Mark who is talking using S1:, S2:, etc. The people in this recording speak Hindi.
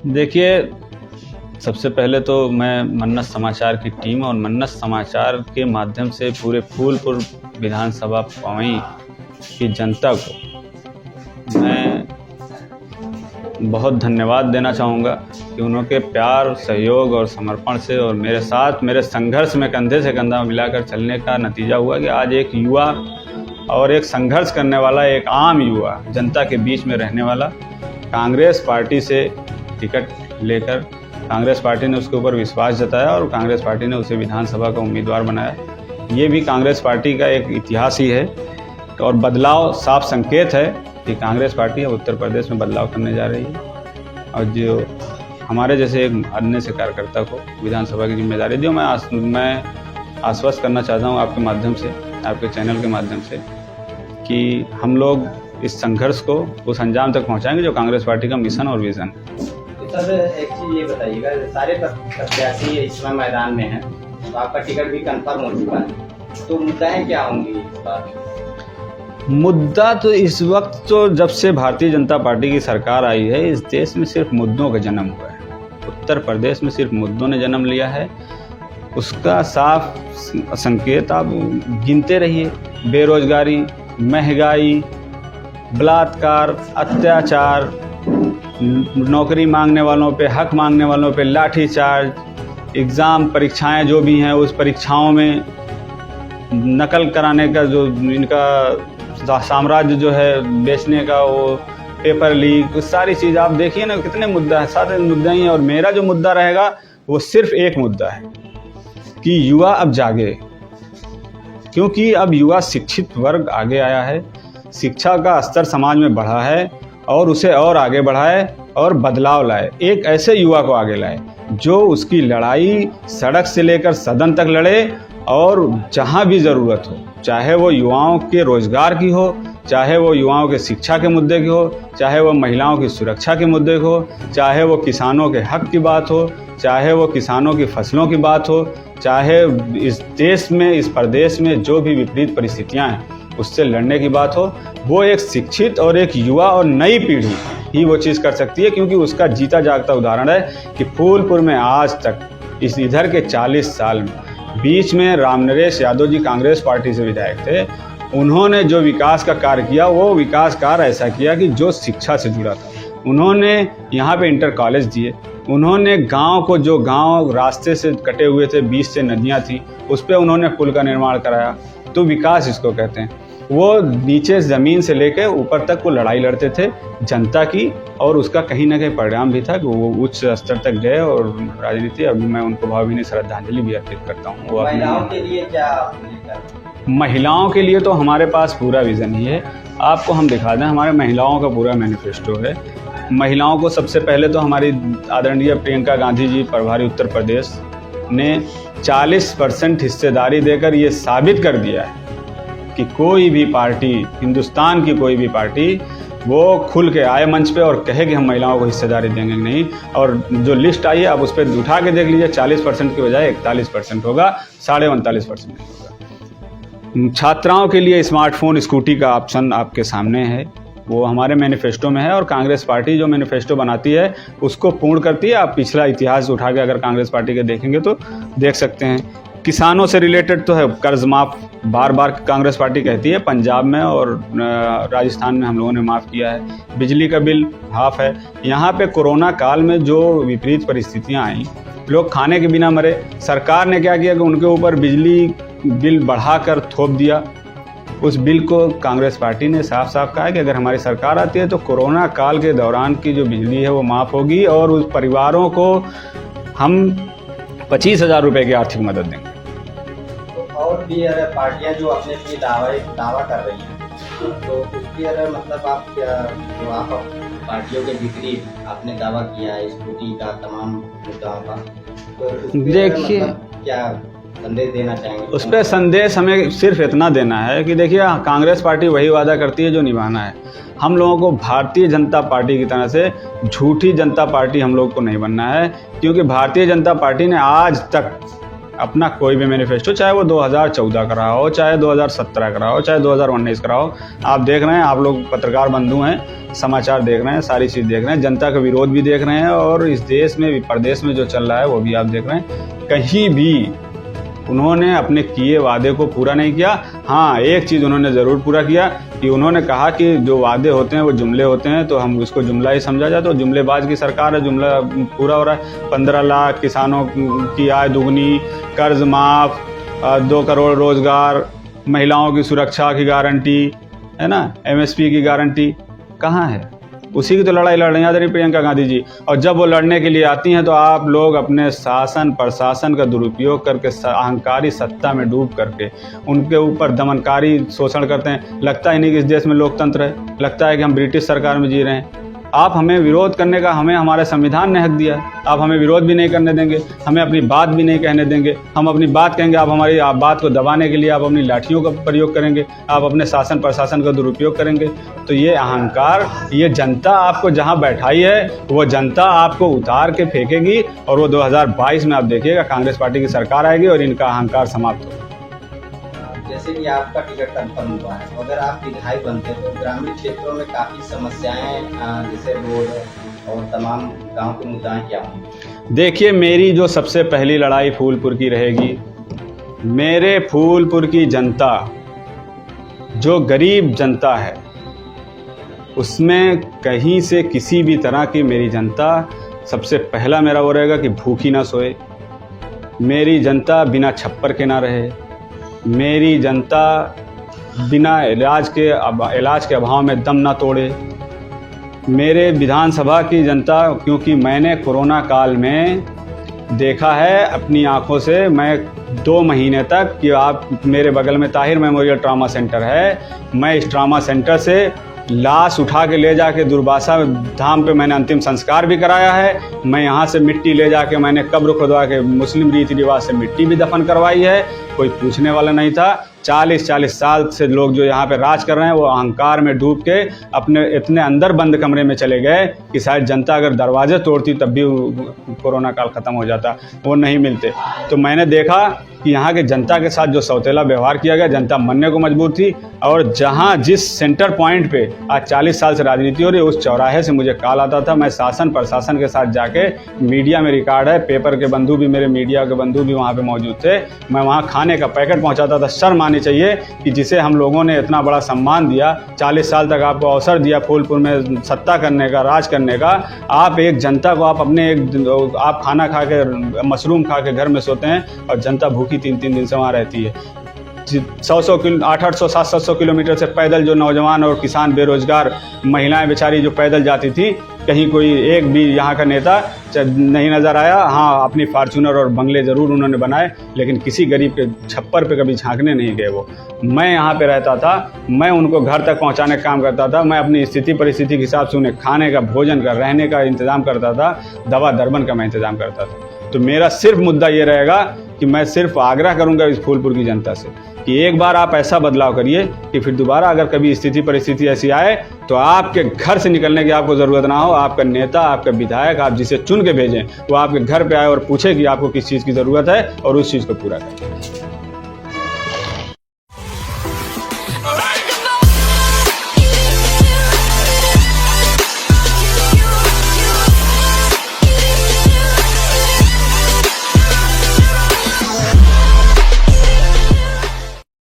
S1: देखिए, सबसे पहले तो मैं मन्नत समाचार की टीम और मन्नत समाचार के माध्यम से पूरे फूलपुर विधानसभा पवई की जनता को मैं बहुत धन्यवाद देना चाहूँगा कि उनके प्यार, सहयोग और समर्पण से और मेरे साथ मेरे संघर्ष में कंधे से कंधा मिलाकर चलने का नतीजा हुआ कि आज एक युवा और एक संघर्ष करने वाला, एक आम युवा, जनता के बीच में रहने वाला, कांग्रेस पार्टी से टिकट लेकर कांग्रेस पार्टी ने उसके ऊपर विश्वास जताया और कांग्रेस पार्टी ने उसे विधानसभा का उम्मीदवार बनाया। ये भी कांग्रेस पार्टी का एक इतिहास ही है और बदलाव साफ संकेत है कि कांग्रेस पार्टी अब उत्तर प्रदेश में बदलाव करने जा रही है और जो हमारे जैसे एक अन्य से कार्यकर्ता को विधानसभा की जिम्मेदारी दी। मैं आश्वस्त करना चाहता हूँ आपके माध्यम से, आपके चैनल के माध्यम से, कि हम लोग इस संघर्ष को उस अंजाम तक पहुँचाएंगे जो कांग्रेस पार्टी का मिशन और विज़न है।
S2: सर, एक चीज़ ये बताइएगा, सारे प्रत्याशी इस समय मैदान में हैं तो आपका टिकट भी कंफर्म हो चुका है, तो मुद्दाएं क्या होंगी इस बार?
S1: मुद्दा तो इस वक्त तो जब से भारतीय जनता पार्टी की सरकार आई है, इस देश में सिर्फ मुद्दों का जन्म हुआ है। उत्तर प्रदेश में सिर्फ मुद्दों ने जन्म लिया है। उसका साफ संकेत आप गिनते रहिए। बेरोजगारी, महंगाई, बलात्कार, अत्याचार, नौकरी मांगने वालों पे, हक मांगने वालों पे लाठीचार्ज, एग्ज़ाम परीक्षाएं जो भी हैं उस परीक्षाओं में नकल कराने का जो इनका साम्राज्य जो है बेचने का, वो पेपर लीक, सारी चीज़ आप देखिए ना, कितने मुद्दा है, सारे मुद्दा ही हैं। और मेरा जो मुद्दा रहेगा वो सिर्फ एक मुद्दा है कि युवा अब जागे, क्योंकि अब युवा शिक्षित वर्ग आगे आया है, शिक्षा का स्तर समाज में बढ़ा है और उसे और आगे बढ़ाए और बदलाव लाए। एक ऐसे युवा को आगे लाए जो उसकी लड़ाई सड़क से लेकर सदन तक लड़े और जहां भी ज़रूरत हो, चाहे वो युवाओं के रोजगार की हो, चाहे वो युवाओं के शिक्षा के मुद्दे की हो, चाहे वो महिलाओं की सुरक्षा के मुद्दे की हो, चाहे वो किसानों के हक की बात हो, चाहे वो किसानों की फसलों की बात हो, चाहे इस देश में, इस प्रदेश में जो भी विपरीत परिस्थितियां हैं उससे लड़ने की बात हो, वो एक शिक्षित और एक युवा और नई पीढ़ी ही वो चीज़ कर सकती है। क्योंकि उसका जीता जागता उदाहरण है कि फूलपुर में आज तक इस इधर के 40 साल में, बीच में रामनरेश यादव जी कांग्रेस पार्टी से विधायक थे, उन्होंने जो विकास का कार्य किया वो विकास कार्य ऐसा किया कि जो शिक्षा से जुड़ा था। उन्होंने यहाँ पे इंटर कॉलेज दिए, उन्होंने गांव को, जो गांव रास्ते से कटे हुए थे, बीच से नदियाँ थी, उस पर उन्होंने पुल का निर्माण कराया। तो विकास इसको कहते हैं। वो नीचे ज़मीन से लेकर ऊपर तक वो लड़ाई लड़ते थे जनता की, और उसका कहीं ना कहीं परिणाम भी था कि वो उच्च स्तर तक गए और राजनीति, अभी मैं उनको भावभीनी श्रद्धांजलि भी अर्पित करता हूँ।
S2: महिलाओं के लिए क्या?
S1: महिलाओं के लिए तो हमारे पास पूरा विज़न ही है। आपको हम दिखा दें, हमारे महिलाओं का पूरा मैनिफेस्टो है। महिलाओं को सबसे पहले तो हमारी आदरणीय प्रियंका गांधी जी, प्रभारी उत्तर प्रदेश, ने 40% हिस्सेदारी देकर ये साबित कर दिया है कि कोई भी पार्टी, हिंदुस्तान की कोई भी पार्टी, वो खुल के आए मंच पे और कहे कि हम महिलाओं को हिस्सेदारी देंगे नहीं। और जो लिस्ट आई है आप उस पर उठा के देख लीजिए, 40% की बजाय 41% होगा, 49.5% नहीं होगा। छात्राओं के लिए स्मार्टफोन, स्कूटी का ऑप्शन आपके सामने है, वो हमारे मैनिफेस्टो में है और कांग्रेस पार्टी जो मैनिफेस्टो बनाती है उसको पूर्ण करती है। आप पिछला इतिहास उठा के अगर कांग्रेस पार्टी के देखेंगे तो देख सकते हैं। किसानों से रिलेटेड तो है, कर्ज माफ़ बार बार कांग्रेस पार्टी कहती है, पंजाब में और राजस्थान में हम लोगों ने माफ़ किया है। बिजली का बिल हाफ है। यहाँ पे कोरोना काल में जो विपरीत परिस्थितियाँ आई, लोग खाने के बिना मरे, सरकार ने क्या किया कि उनके ऊपर बिजली बिल बढ़ाकर थोप दिया। उस बिल को कांग्रेस पार्टी ने साफ साफ कहा कि अगर हमारी सरकार आती है तो कोरोना काल के दौरान की जो बिजली है वो माफ़ होगी और उस परिवारों को हम 25,000 रुपये की आर्थिक मदद देंगे।
S2: और भी अगर पार्टियां जो अपने लिए दावा कर रही हैं तो उसकी अगर मतलब आप क्या, जो आप पार्टियों के विपरीत आपने दावा किया है स्कूटी का, तमाम मुद्दाओं का, तो
S1: देखिए
S2: मतलब क्या संदेश देना चाहेंगे?
S1: उस पर संदेश हमें सिर्फ इतना देना है कि देखिए, कांग्रेस पार्टी वही वादा करती है जो निभाना है। हम लोगों को भारतीय जनता पार्टी की तरह से झूठी जनता पार्टी हम लोग को नहीं बनना है, क्योंकि भारतीय जनता पार्टी ने आज तक अपना कोई भी मैनिफेस्टो, चाहे वो 2014 का रहा हो, चाहे 2017 का रहा हो, चाहे 2019 का रहा हो, आप देख रहे हैं, आप लोग पत्रकार बंधु हैं, समाचार देख रहे हैं, सारी चीज़ देख रहे हैं, जनता का विरोध भी देख रहे हैं, और इस देश में भी प्रदेश में जो चल रहा है वो भी आप देख रहे हैं। कहीं भी उन्होंने अपने किए वादे को पूरा नहीं किया। हाँ, एक चीज़ उन्होंने ज़रूर पूरा किया कि उन्होंने कहा कि जो वादे होते हैं वो जुमले होते हैं, तो हम इसको जुमला ही समझा जाए, तो जुमलेबाज की सरकार है, जुमला पूरा हो रहा है। 15 लाख किसानों की आय दुगनी, कर्ज माफ़, 2 करोड़ रोज़गार, महिलाओं की सुरक्षा की गारंटी है ना, MSP की गारंटी कहाँ है? उसी की तो लड़ाई लड़ रही हैं आदरणीय प्रियंका गांधी जी। और जब वो लड़ने के लिए आती हैं तो आप लोग अपने शासन प्रशासन का दुरुपयोग करके, अहंकारी सत्ता में डूब करके उनके ऊपर दमनकारी शोषण करते हैं। लगता ही नहीं कि इस देश में लोकतंत्र है, लगता है कि हम ब्रिटिश सरकार में जी रहे हैं। आप हमें विरोध करने का, हमें हमारे संविधान ने हक दिया, आप हमें विरोध भी नहीं करने देंगे, हमें अपनी बात भी नहीं कहने देंगे। हम अपनी बात कहेंगे, आप हमारी बात को दबाने के लिए आप अपनी लाठियों का प्रयोग करेंगे, आप अपने शासन प्रशासन का दुरुपयोग करेंगे। तो ये अहंकार, ये जनता आपको जहां बैठाई है वो जनता आपको उतार के फेंकेगी, और वो 2022 में आप देखिएगा कांग्रेस पार्टी की सरकार आएगी और इनका अहंकार समाप्त होगा।
S2: जैसे कि आपका टिकट कंफर्म हुआ है, अगर आप विधायक बनते तो ग्रामीण क्षेत्रों में काफ़ी समस्याएं, जैसे रोड और तमाम गांव के मुद्दे क्या होंगे?
S1: देखिए, मेरी जो सबसे पहली लड़ाई फूलपुर की रहेगी। मेरे फूलपुर की जनता, जो गरीब जनता है, उसमें कहीं से किसी भी तरह की मेरी जनता, सबसे पहला मेरा वो रहेगा कि भूखी ना सोए, मेरी जनता बिना छप्पर के ना रहे, मेरी जनता बिना इलाज के अभाव में दम ना तोड़े। मेरे विधानसभा की जनता, क्योंकि मैंने कोरोना काल में देखा है अपनी आंखों से, मैं 2 महीने तक, कि आप मेरे बगल में ताहिर मेमोरियल ट्रामा सेंटर है, मैं इस ट्रामा सेंटर से लाश उठा के ले जाके दुर्वासा धाम पे मैंने अंतिम संस्कार भी कराया है। मैं यहाँ से मिट्टी ले जाके मैंने कब्र खुदवा के मुस्लिम रीति रिवाज से मिट्टी भी दफन करवाई है, कोई पूछने वाला नहीं था। 40 साल से लोग जो यहाँ पे राज कर रहे हैं वो अहंकार में डूब के अपने इतने अंदर बंद कमरे में चले गए कि शायद जनता अगर दरवाजे तोड़ती तब भी कोरोना काल ख़त्म हो जाता, वो नहीं मिलते। तो मैंने देखा कि यहाँ के जनता के साथ जो सौतेला व्यवहार किया गया, जनता मानने को मजबूर थी। और जहाँ जिस सेंटर पॉइंट पे आज 40 साल से राजनीति हो रही है, उस चौराहे से मुझे कॉल आता था, मैं शासन प्रशासन के साथ जाके, मीडिया में रिकॉर्ड है, पेपर के बंधु भी, मेरे मीडिया के बंधु भी वहाँ पे मौजूद थे, मैं वहाँ खाने का पैकेट पहुँचाता था। शर्म आनी चाहिए कि जिसे हम लोगों ने इतना बड़ा सम्मान दिया, 40 साल तक आपको अवसर दिया फूलपुर में सत्ता करने का, राज करने का, आप एक जनता को, आप खाना खा के, मशरूम खा के घर में सोते हैं, और जनता भूखी 3-3 दिन से वहाँ रहती है। 100-100 किलो, 800, 700 किलोमीटर से पैदल जो नौजवान और किसान, बेरोजगार महिलाएं बेचारी जो पैदल जाती थी, कहीं कोई एक भी यहाँ का नेता नहीं नज़र आया। हाँ, अपनी फॉर्च्यूनर और बंगले ज़रूर उन्होंने बनाए, लेकिन किसी गरीब के छप्पर पे कभी झांकने नहीं गए वो। मैं यहाँ पे रहता था, मैं उनको घर तक पहुँचाने का काम करता था, मैं अपनी स्थिति परिस्थिति के हिसाब से उन्हें खाने का, भोजन का, रहने का इंतज़ाम करता था, दवा दरबन का मैं इंतज़ाम करता था। तो मेरा सिर्फ मुद्दा ये रहेगा कि मैं सिर्फ आग्रह करूंगा इस फूलपुर की जनता से कि एक बार आप ऐसा बदलाव करिए कि फिर दोबारा अगर कभी स्थिति परिस्थिति ऐसी आए तो आपके घर से निकलने की आपको ज़रूरत ना हो। आपका नेता, आपका विधायक, आप जिसे चुन के भेजें, वो आपके घर पे आए और पूछे कि आपको किस चीज़ की ज़रूरत है और उस चीज़ को पूरा करें।